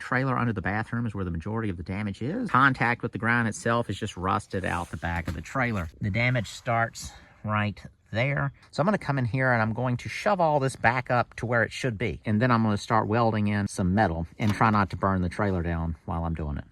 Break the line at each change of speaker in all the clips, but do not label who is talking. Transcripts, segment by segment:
trailer under the bathroom is where the majority of the damage is. Contact with the ground itself is just rusted out the back of the trailer. The damage starts right there. So I'm going to come in here and I'm going to shove all this back up to where it should be. And then I'm going to start welding in some metal and try not to burn the trailer down while I'm doing it.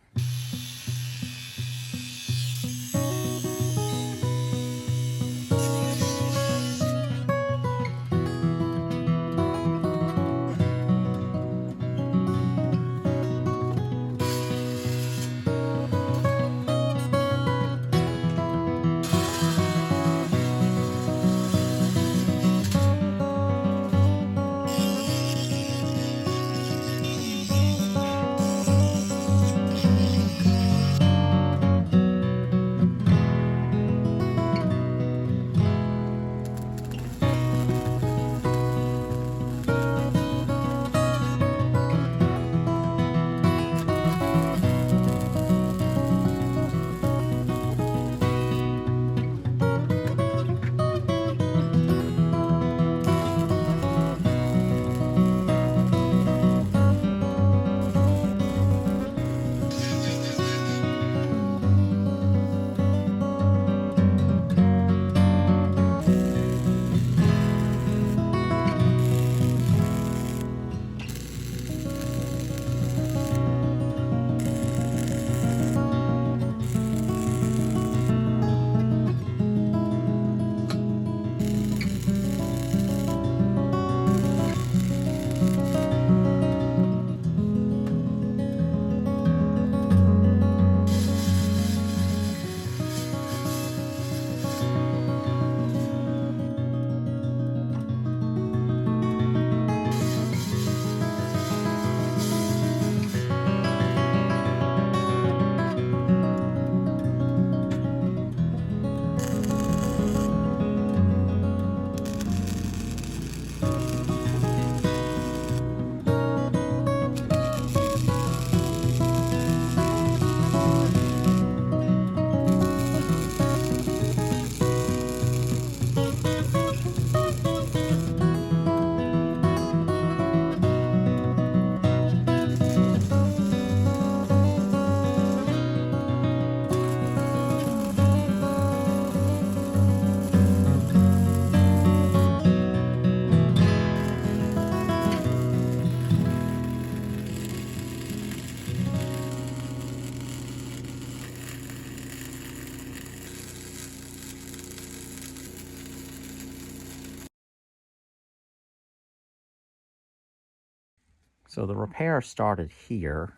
So the repair started here,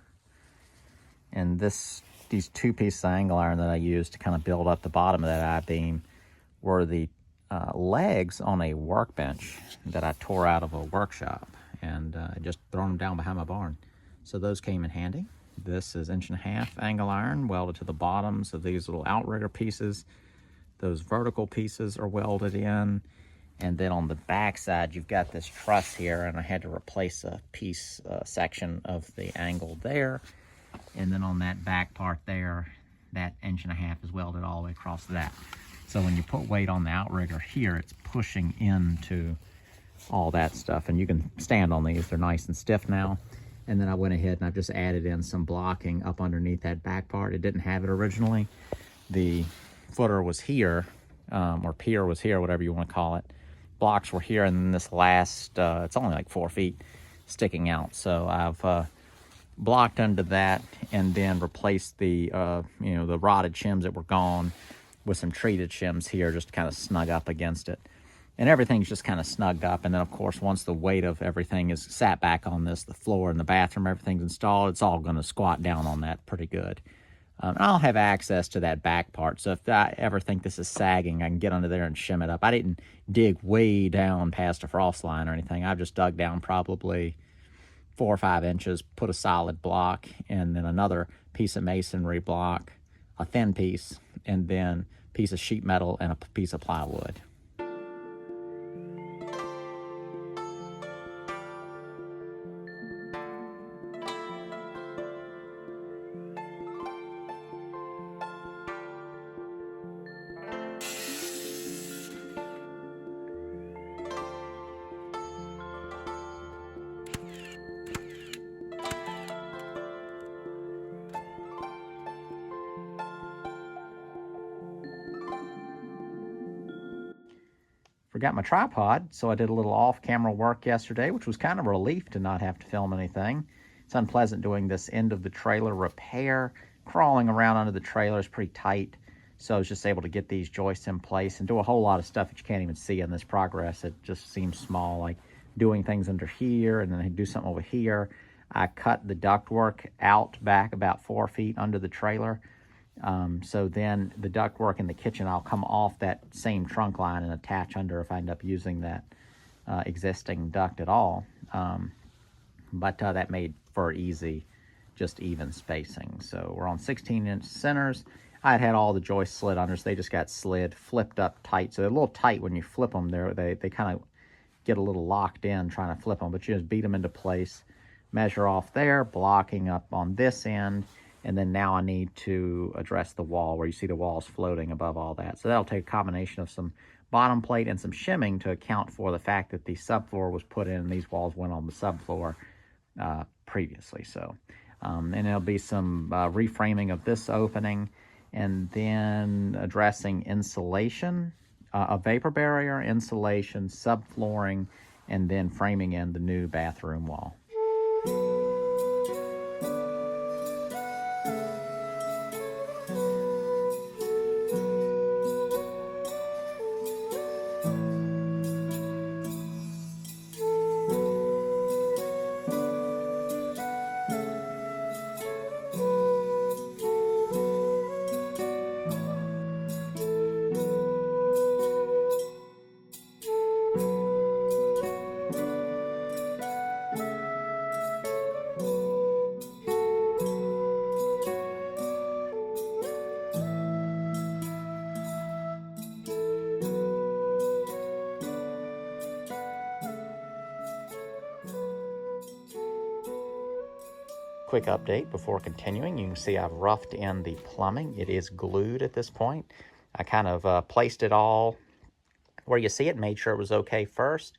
and these two pieces of angle iron that I used to kind of build up the bottom of that I-beam were the legs on a workbench that I tore out of a workshop and just thrown them down behind my barn. So those came in handy. This is 1.5 inch angle iron welded to the bottoms of these little outrigger pieces. Those vertical pieces are welded in. And then on the back side, you've got this truss here, and I had to replace a piece section of the angle there. And then on that back part there, that 1.5 inch is welded all the way across that. So when you put weight on the outrigger here, it's pushing into all that stuff. And you can stand on these, they're nice and stiff now. And then I went ahead and I've just added in some blocking up underneath that back part. It didn't have it originally. The footer was here, or pier was here, whatever you want to call it. Blocks were here, and then this last, it's only like 4 feet sticking out. So I've blocked under that and then replaced the, the rotted shims that were gone with some treated shims here just to kind of snug up against it. And everything's just kind of snugged up. And then, of course, once the weight of everything is sat back on this, the floor in the bathroom, everything's installed, it's all going to squat down on that pretty good. And I'll have access to that back part, so if I ever think this is sagging, I can get under there and shim it up. I didn't dig way down past a frost line or anything. I've just dug down probably 4 or 5 inches, put a solid block, and then another piece of masonry block, a thin piece, and then a piece of sheet metal and a piece of plywood. Forgot my tripod, so I did a little off-camera work yesterday, which was kind of a relief to not have to film anything. It's unpleasant doing this end of the trailer repair. Crawling around under the trailer is pretty tight, so I was just able to get these joists in place and do a whole lot of stuff that you can't even see in this progress. It just seems small, like doing things under here, and then I do something over here. I cut the ductwork out back about 4 feet under the trailer. So then the ductwork in the kitchen, I'll come off that same trunk line and attach under if I end up using that existing duct at all. But that made for easy, just even spacing. So we're on 16-inch centers. I had all the joists slid under, so they just got slid, flipped up tight. So they're a little tight when you flip them. They kind of get a little locked in trying to flip them, but you just beat them into place, measure off there, blocking up on this end. And then now I need to address the wall where you see the walls floating above all that. So that'll take a combination of some bottom plate and some shimming to account for the fact that the subfloor was put in and these walls went on the subfloor previously. So, and there'll be some reframing of this opening, and then addressing insulation, a vapor barrier, insulation, subflooring, and then framing in the new bathroom wall. Quick update before continuing. You can see I've roughed in the plumbing. It is glued at this point. I kind of placed it all where you see it, made sure it was okay first,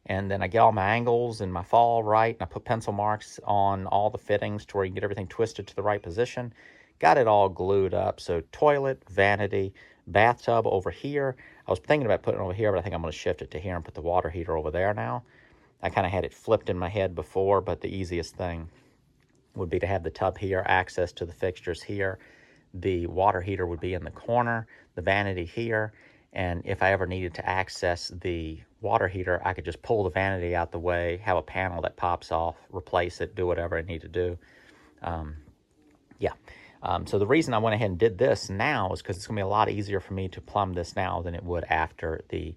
and then I get all my angles and my fall right, and I put pencil marks on all the fittings to where you can get everything twisted to the right position. Got it all glued up. So toilet, vanity, bathtub over here. I was thinking about putting it over here, but I think I'm going to shift it to here and put the water heater over there now. I kind of had it flipped in my head before, but the easiest thing would be to have the tub here, access to the fixtures here. The water heater would be in the corner, the vanity here, and if I ever needed to access the water heater, I could just pull the vanity out the way, have a panel that pops off, replace it, do whatever I need to do. So the reason I went ahead and did this now is because it's going to be a lot easier for me to plumb this now than it would after the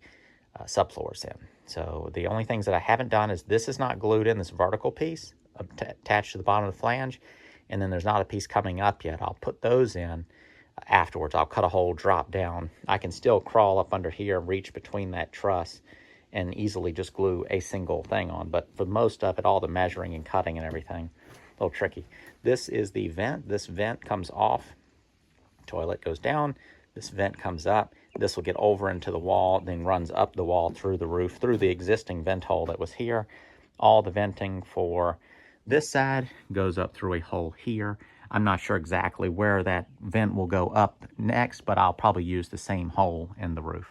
subfloor's in. So the only things that I haven't done is this is not glued in, this vertical piece attached to the bottom of the flange, and then there's not a piece coming up yet. I'll put those in afterwards. I'll cut a hole, drop down. I can still crawl up under here and reach between that truss and easily just glue a single thing on, but for most of it, all the measuring and cutting and everything, a little tricky. This is the vent. This vent comes off, toilet goes down, this vent comes up. This will get over into the wall, then runs up the wall through the roof, through the existing vent hole that was here. All the venting for this side goes up through a hole here. I'm not sure exactly where that vent will go up next, but I'll probably use the same hole in the roof.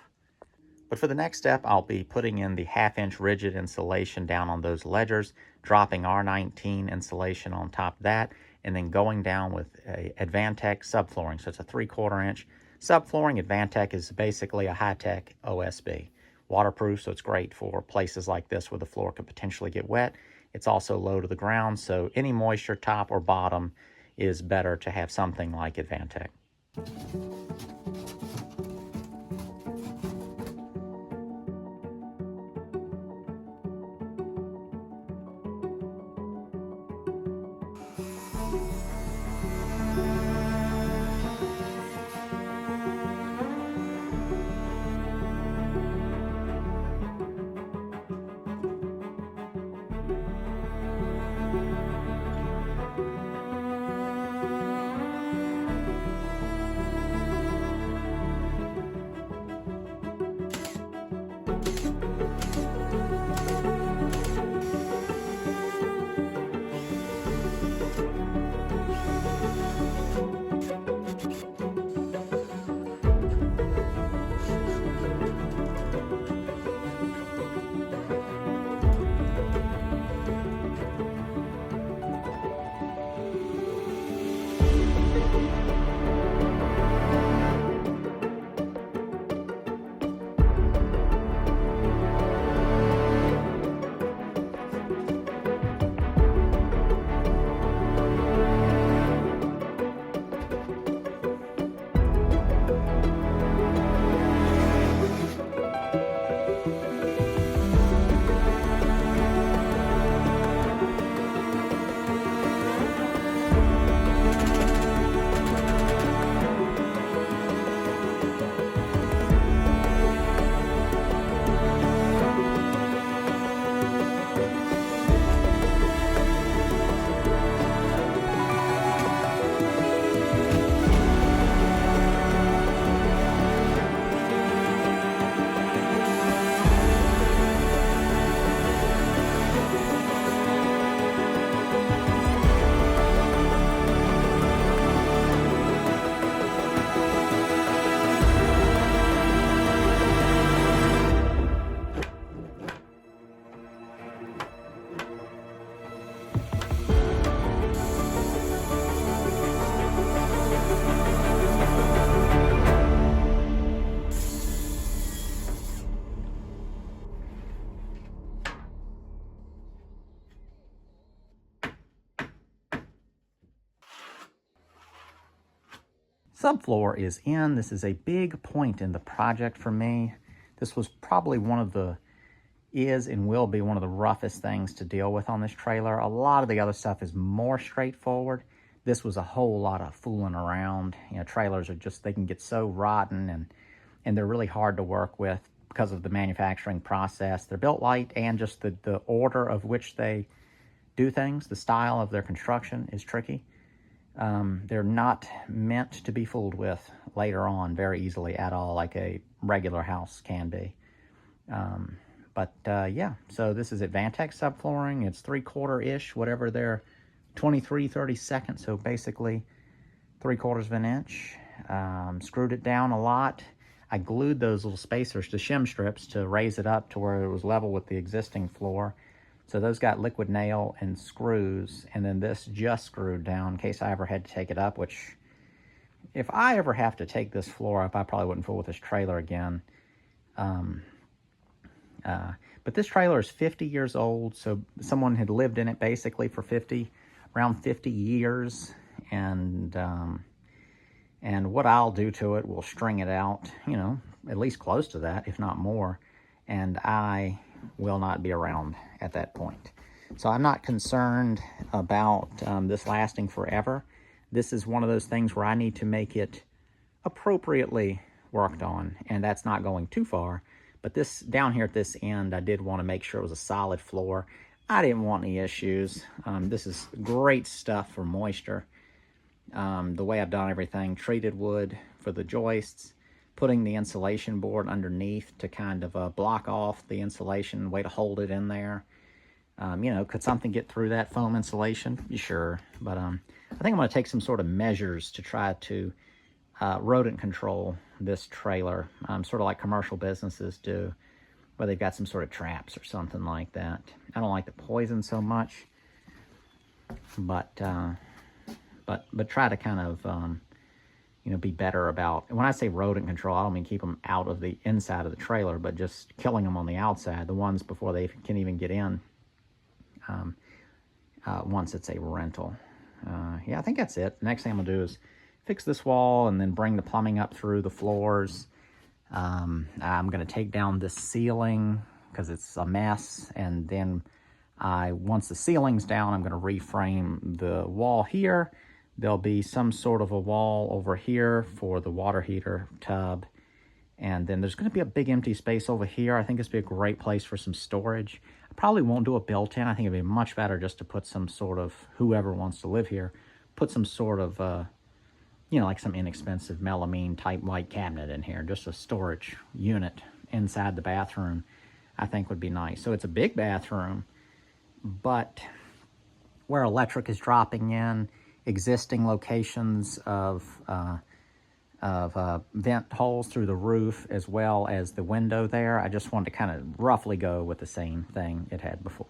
But for the next step, I'll be putting in the 1/2-inch rigid insulation down on those ledgers, dropping R19 insulation on top of that, and then going down with a Advantech subflooring. So it's a 3/4 inch subflooring. Advantech is basically a high-tech OSB. Waterproof, so it's great for places like this where the floor could potentially get wet. It's also low to the ground, so any moisture, top or bottom, is better to have something like Advantech. Subfloor is in. This is a big point in the project for me. This was probably one of the, is and will be one of the roughest things to deal with on this trailer. A lot of the other stuff is more straightforward. This was a whole lot of fooling around. You know, trailers are just, they can get so rotten and they're really hard to work with because of the manufacturing process. They're built light, and just the order of which they do things, the style of their construction is tricky. They're not meant to be fooled with later on very easily at all, like a regular house can be. Yeah, so this is Advantex subflooring. It's 3/4-ish, whatever they're 23/32, so basically 3/4 of an inch. Screwed it down a lot. I glued those little spacers to shim strips to raise it up to where it was level with the existing floor. So those got liquid nail and screws, and then this just screwed down in case I ever had to take it up, which if I ever have to take this floor up, I probably wouldn't fool with this trailer again. But this trailer is 50 years old, so someone had lived in it basically for around 50 years, and what I'll do to it will string it out, you know, at least close to that, if not more, and I will not be around at that point. So I'm not concerned about this lasting forever. This is one of those things where I need to make it appropriately worked on, and that's not going too far. But this, down here at this end, I did want to make sure it was a solid floor. I didn't want any issues. This is great stuff for moisture. The way I've done everything, treated wood for the joists, putting the insulation board underneath to kind of block off the insulation, way to hold it in there. You know, could something get through that foam insulation? Sure, but I think I'm going to take some sort of measures to try to rodent control this trailer, sort of like commercial businesses do, where they've got some sort of traps or something like that. I don't like the poison so much, but try to kind of you know, be better about, when I say rodent control, I don't mean keep them out of the inside of the trailer, but just killing them on the outside, the ones before they can even get in, once it's a rental. Yeah, I think that's it. The next thing I'm gonna do is fix this wall and then bring the plumbing up through the floors. I'm gonna take down this ceiling because it's a mess, and then once the ceiling's down, I'm gonna reframe the wall here. There'll be some sort of a wall over here for the water heater tub. And then there's going to be a big empty space over here. I think this would be a great place for some storage. I probably won't do a built-in. I think it'd be much better just to put some sort of, whoever wants to live here, put some sort of, you know, like some inexpensive melamine type white cabinet in here. Just a storage unit inside the bathroom, I think would be nice. So it's a big bathroom, but where electric is dropping in, existing locations of vent holes through the roof, as well as the window there. I just wanted to kind of roughly go with the same thing it had before.